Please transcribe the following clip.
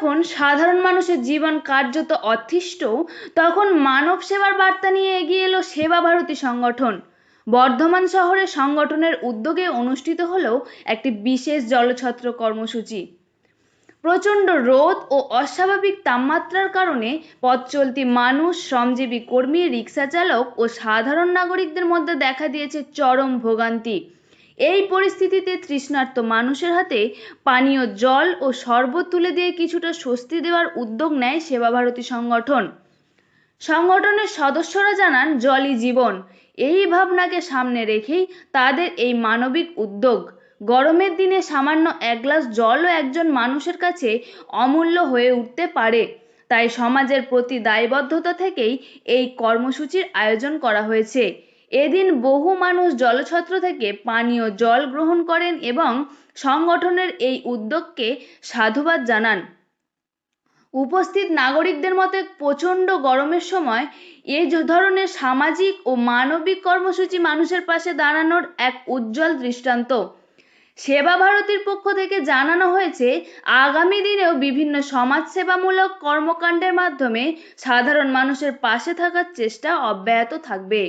যখন সাধারণ মানুষের জীবন কার্যত অতিষ্ঠ, তখন মানব সেবার বার্তা নিয়ে এগিয়ে এলো সেবা ভারতী সংগঠন। বর্ধমান শহরে সংগঠনের উদ্যোগে অনুষ্ঠিত হলো একটি বিশেষ জলছত্র কর্মসূচি। প্রচণ্ড রোদ ও অস্বাভাবিক তাপমাত্রার কারণে পথ চলতি মানুষ, শ্রমজীবী কর্মী, রিক্সা চালক ও সাধারণ নাগরিকদের মধ্যে দেখা দিয়েছে চরম ভোগান্তি। এই পরিস্থিতিতে তৃষ্ণার্ত মানুষের হাতে পানীয় জল ও শরবত তুলে দিয়ে কিছুটা স্বস্তি দেওয়ার উদ্যোগ নেয় সেবা ভারতী সংগঠন। সংগঠনের সদস্যরা জানান, জলই জীবন, এই ভাবনাকে সামনে রেখেই তাদের এই মানবিক উদ্যোগ। গরমের দিনে সামান্য এক গ্লাস জলও একজন মানুষের কাছে অমূল্য হয়ে উঠতে পারে। তাই সমাজের প্রতি দায়বদ্ধতা থেকেই এই কর্মসূচির আয়োজন করা হয়েছে। এদিন বহু মানুষ জলছত্র থেকে পানীয় জল গ্রহণ করেন এবং সংগঠনের এই উদ্যোগকে সাধুবাদ জানান। উপস্থিত নাগরিকদের মতে প্রচণ্ড গরমের সময় এই ধরনের সামাজিক ও মানবিক কর্মসূচি মানুষের পাশে দাঁড়ানোর এক উজ্জ্বল দৃষ্টান্ত। সেবা ভারতীর পক্ষ থেকে জানানো হয়েছে, আগামী দিনেও বিভিন্ন সমাজসেবামূলক কর্মকাণ্ডের মাধ্যমে সাধারণ মানুষের পাশে থাকার চেষ্টা অব্যাহত থাকবে।